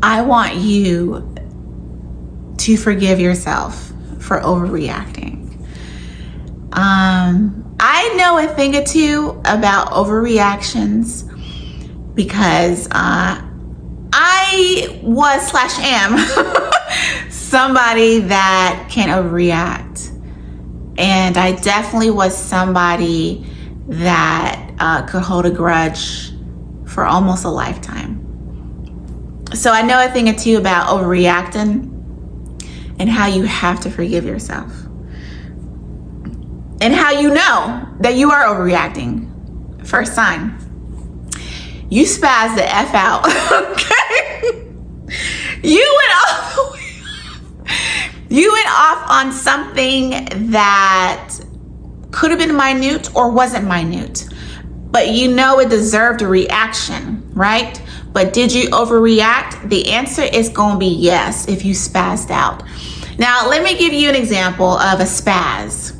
I want you to forgive yourself for overreacting. I know a thing or two about overreactions because I was / am somebody that can overreact. And I definitely was somebody that could hold a grudge for almost a lifetime. So I know a thing or two about overreacting and how you have to forgive yourself. And how you know that you are overreacting. First sign. You spaz the F out. Okay? You went off on something that could have been minute or wasn't minute. But you know it deserved a reaction, right? But did you overreact? The answer is going to be yes if you spazzed out. Now, let me give you an example of a spaz.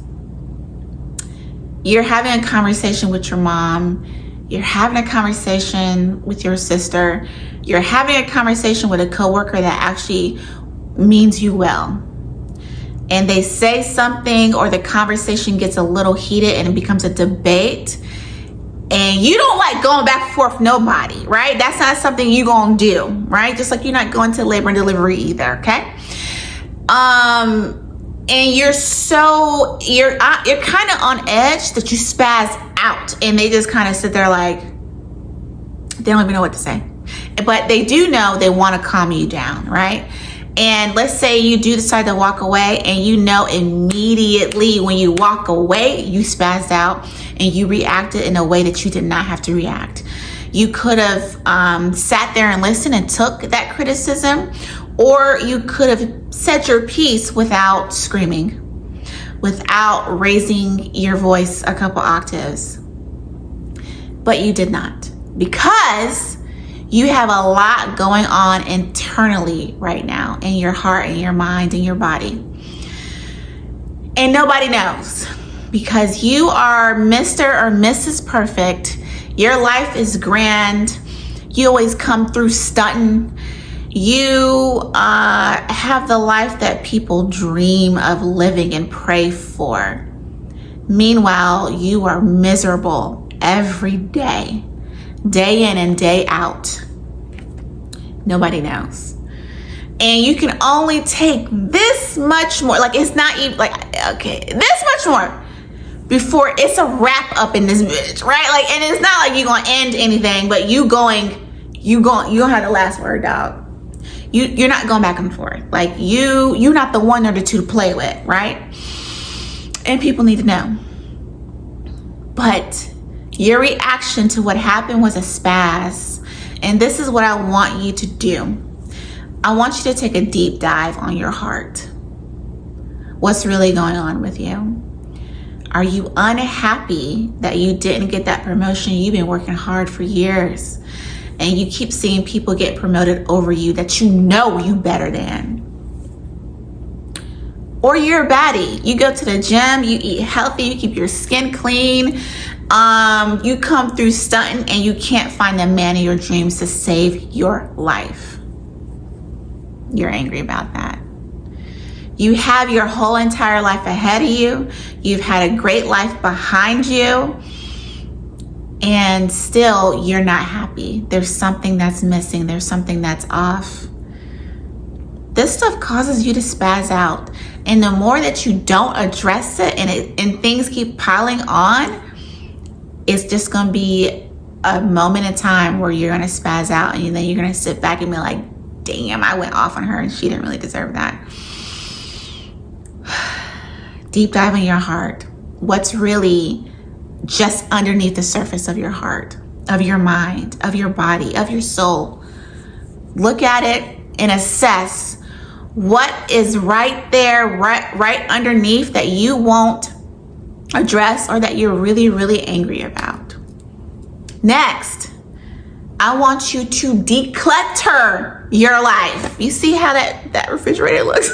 You're having a conversation with your mom. You're having a conversation with your sister. You're having a conversation with a coworker that actually means you well. And they say something or the conversation gets a little heated and it becomes a debate. And you don't like going back and forth with nobody, right? That's not something you're going to do, right? Just like you're not going to labor and delivery either, okay? And you're kind of on edge that you spaz out and they just kind of sit there like, they don't even know what to say. But they do know they want to calm you down, right? And let's say you do decide to walk away and you know immediately when you walk away, you spazzed out and you reacted in a way that you did not have to react. You could have sat there and listened and took that criticism, or you could have said your piece without screaming, without raising your voice a couple octaves. But you did not, because you have a lot going on internally right now in your heart and your mind and your body. And nobody knows, because you are Mr. or Mrs. Perfect. Your life is grand. You always come through stunting. You have the life that people dream of living and pray for. Meanwhile, you are miserable every day. Day in and day out. Nobody knows. And you can only take this much more. Like, it's not even like, okay, this much more before it's a wrap up in this bitch, right? Like, and it's not like you're going to end anything, but you don't have the last word, dog. You're not going back and forth. Like, you're not the one or the two to play with, right? And people need to know. But your reaction to what happened was a spaz. And this is what I want you to do. I want you to take a deep dive on your heart. What's really going on with you? Are you unhappy that you didn't get that promotion? You've been working hard for years. And you keep seeing people get promoted over you that you know you better than. Or you're a baddie. You go to the gym, you eat healthy, you keep your skin clean. You come through stunting and you can't find the man of your dreams to save your life. You're angry about that. You have your whole entire life ahead of you. You've had a great life behind you. And still, you're not happy. There's something that's missing. There's something that's off. This stuff causes you to spaz out. And the more that you don't address it and things keep piling on, it's just going to be a moment in time where you're going to spaz out. And then you're going to sit back and be like, damn, I went off on her and she didn't really deserve that. Deep dive in your heart. What's really just underneath the surface of your heart, of your mind, of your body, of your soul. Look at it and assess what is right there, right underneath that you won't address or that you're really, really angry about. Next, I want you to declutter your life. You see how that refrigerator looks?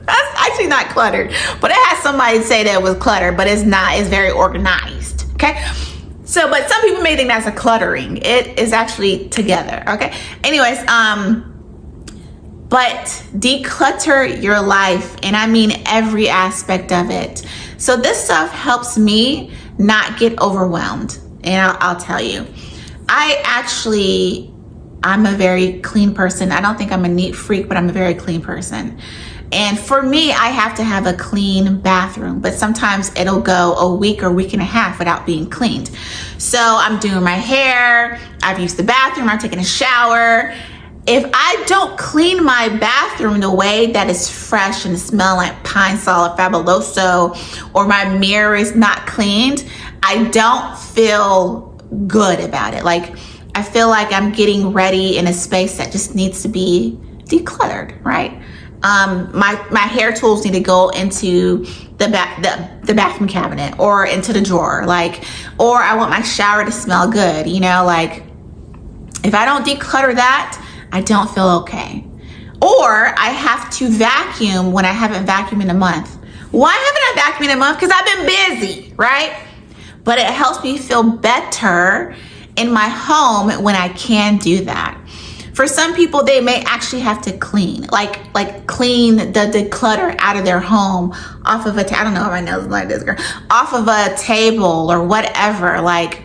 That's actually not cluttered, but it has somebody say that it was cluttered, but it's not. It's very organized, okay? But some people may think that's a cluttering. It is actually together, okay? Anyways, but declutter your life. And I mean every aspect of it. So this stuff helps me not get overwhelmed. And I'll tell you, I'm a very clean person. I don't think I'm a neat freak, but I'm a very clean person. And for me, I have to have a clean bathroom, but sometimes it'll go a week or week and a half without being cleaned. So I'm doing my hair, I've used the bathroom, I'm taking a shower. If I don't clean my bathroom the way that is fresh and smell like pine sol or fabuloso, or my mirror is not cleaned, I don't feel good about it. Like, I feel like I'm getting ready in a space that just needs to be decluttered, right? My hair tools need to go into the bathroom cabinet or into the drawer, or I want my shower to smell good, like if I don't declutter that, I don't feel okay. Or I have to vacuum when I haven't vacuumed in a month. Why haven't I vacuumed in a month? Because I've been busy, right? But it helps me feel better in my home when I can do that. For some people, they may actually have to clean, like clean the declutter out of their home off of I don't know how my nose is like this, girl, off of a table or whatever. Like,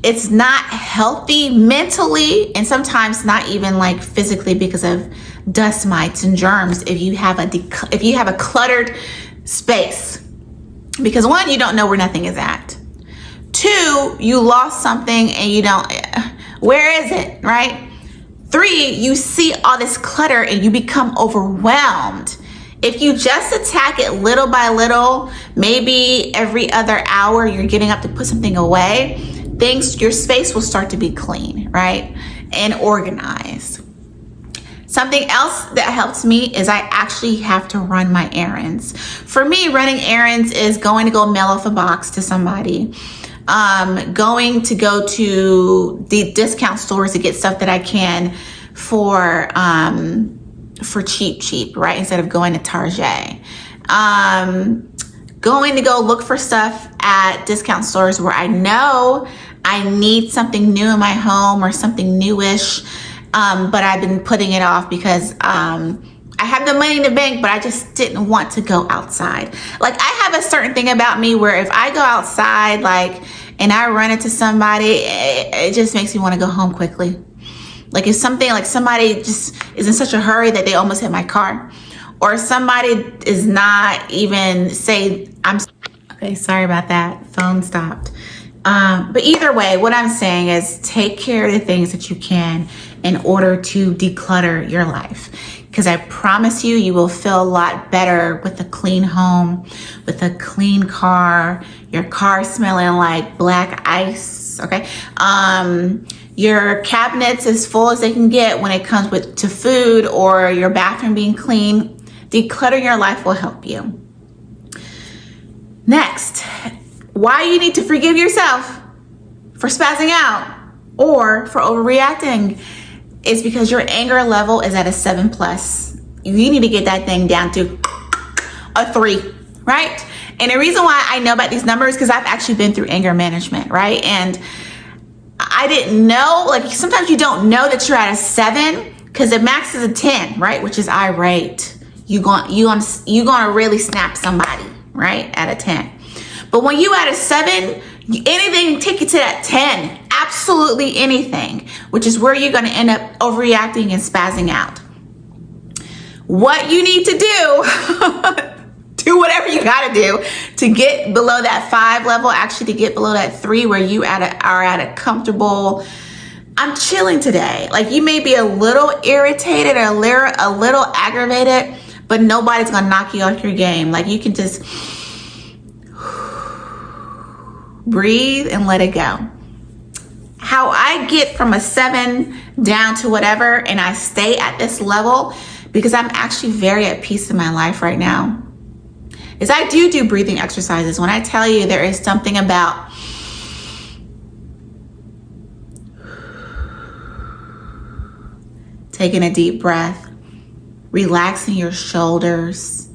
it's not healthy mentally, and sometimes not even like physically, because of dust mites and germs. If you have a cluttered space, because one, you don't know where nothing is at. Two, you lost something and you don't, where is it, right? Three, you see all this clutter and you become overwhelmed. If you just attack it little by little, maybe every other hour you're getting up to put something away, your space will start to be clean, right? And organized. Something else that helps me is I actually have to run my errands. For me, running errands is going to go mail off a box to somebody, going to go to the discount stores to get stuff that I can for cheap, right? Instead of going to Target. Going to go look for stuff at discount stores where I know I need something new in my home or something newish, but I've been putting it off because I have the money in the bank, but I just didn't want to go outside. Like, I have a certain thing about me where if I go outside, and I run into somebody, it just makes me want to go home quickly. Like, if somebody just is in such a hurry that they almost hit my car, or somebody is not even okay, sorry about that, phone stopped. But either way, what I'm saying is take care of the things that you can in order to declutter your life. Because I promise you, you will feel a lot better with a clean home, with a clean car, your car smelling like black ice, okay? Your cabinets as full as they can get when it comes to food, or your bathroom being clean. Decluttering your life will help you. Next, why you need to forgive yourself for spazzing out or for overreacting is because your anger level is at a 7+. You need to get that thing down to a 3, right? And the reason why I know about these numbers, because I've actually been through anger management, right? And I didn't know, sometimes you don't know that you're at a 7 because the max is a 10, right? Which is irate. You gonna really snap somebody, right? At a 10. But when you at a 7, anything take you to that 10, absolutely anything, which is where you're going to end up overreacting and spazzing out. What you need to do, do whatever you got to do to get below that 5 level, actually to get below that 3 where you are at a comfortable, I'm chilling today. Like, you may be a little irritated or a little aggravated, but nobody's going to knock you off your game. Like, you can just breathe and let it go. How I get from a 7 down to whatever, and I stay at this level because I'm actually very at peace in my life right now, is I do breathing exercises. When I tell you there is something about taking a deep breath, relaxing your shoulders,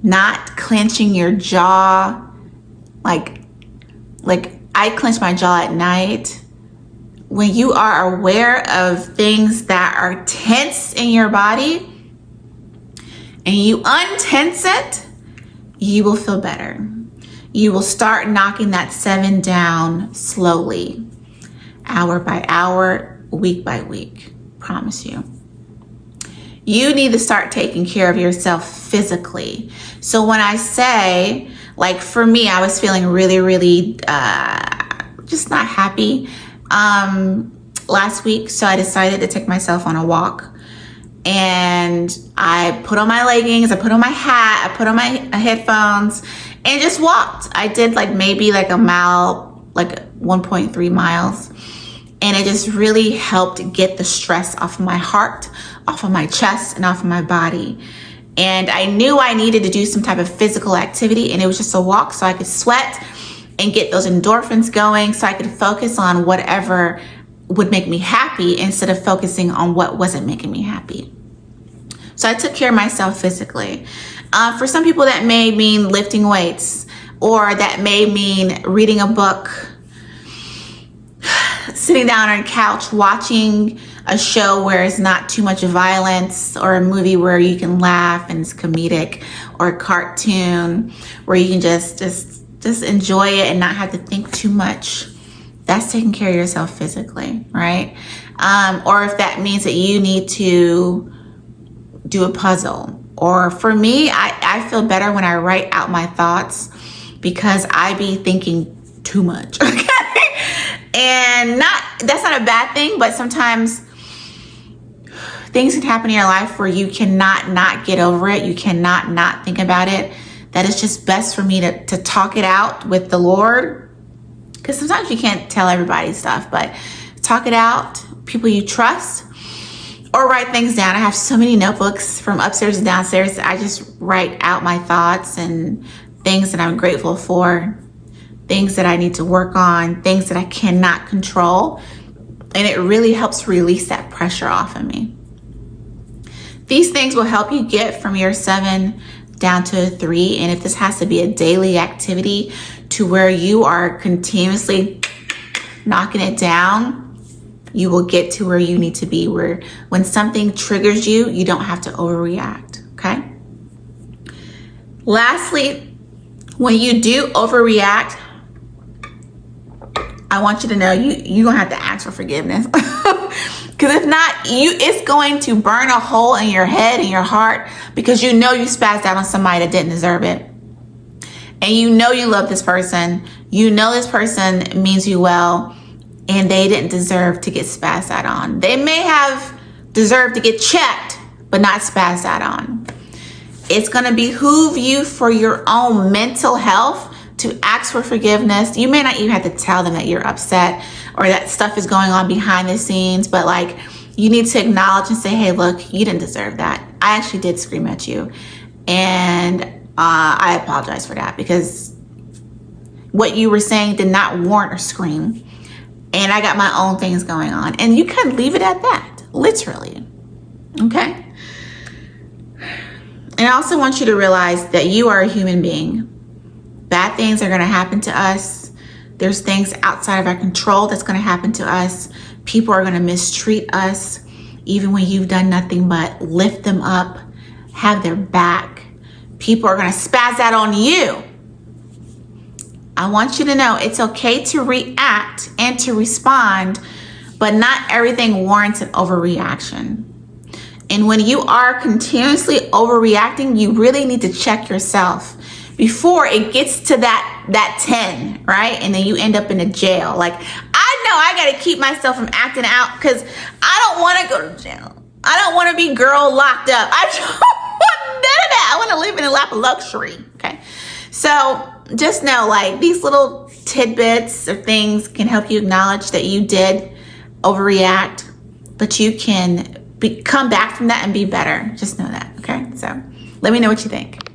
not clenching your jaw. Like I clench my jaw at night when you are aware of things that are tense in your body and you untense it, you will feel better. You will start knocking that 7 down slowly, hour by hour, week by week. Promise you. You need to start taking care of yourself physically. So when I say, like for me, I was feeling really, just not happy last week. So I decided to take myself on a walk. And I put on my leggings, I put on my hat, I put on my headphones, and just walked. I did maybe a mile, 1.3 miles. And it just really helped get the stress off of my heart, off of my chest, and off of my body. And I knew I needed to do some type of physical activity, and it was just a walk so I could sweat and get those endorphins going so I could focus on whatever would make me happy instead of focusing on what wasn't making me happy. So I took care of myself physically. For some people that may mean lifting weights, or that may mean reading a book, sitting down on a couch watching a show where it's not too much violence, or a movie where you can laugh and it's comedic, or a cartoon where you can just enjoy it and not have to think too much. That's taking care of yourself physically, right? Or if that means that you need to do a puzzle. Or for me, I feel better when I write out my thoughts, because I be thinking too much, okay? And that's not a bad thing, but sometimes things can happen in your life where you cannot not get over it. You cannot not think about it. That is just best for me to talk it out with the Lord. Because sometimes you can't tell everybody stuff, but talk it out, people you trust, or write things down. I have so many notebooks from upstairs and downstairs. I just write out my thoughts and things that I'm grateful for, things that I need to work on, things that I cannot control. And it really helps release that pressure off of me. These things will help you get from your 7 down to a 3. And if this has to be a daily activity to where you are continuously knocking it down, you will get to where you need to be, where when something triggers you, you don't have to overreact, okay? Lastly, when you do overreact, I want you to know you're gonna have to ask for forgiveness. Because if not, it's going to burn a hole in your head and your heart, because you know you spazzed out on somebody that didn't deserve it. And you know you love this person. You know this person means you well, and they didn't deserve to get spazzed out on. They may have deserved to get checked, but not spazzed out on. It's gonna behoove you for your own mental health to ask for forgiveness. You may not even have to tell them that you're upset or that stuff is going on behind the scenes, but you need to acknowledge and say, hey, look, you didn't deserve that. I actually did scream at you. And I apologize for that, because what you were saying did not warrant a scream. And I got my own things going on. And you can leave it at that, literally. Okay? And I also want you to realize that you are a human being. Bad things are going to happen to us. There's things outside of our control that's going to happen to us. People are going to mistreat us, even when you've done nothing but lift them up, have their back. People are going to spaz out on you. I want you to know it's okay to react and to respond, but not everything warrants an overreaction. And when you are continuously overreacting, you really need to check yourself before it gets to that 10, right? And then you end up in a jail. I know I got to keep myself from acting out, because I don't want to go to jail. I don't want to be girl locked up. I don't want none of that. I want to live in a lap of luxury, okay? So just know, these little tidbits or things can help you acknowledge that you did overreact, but you can come back from that and be better. Just know that, okay? So let me know what you think.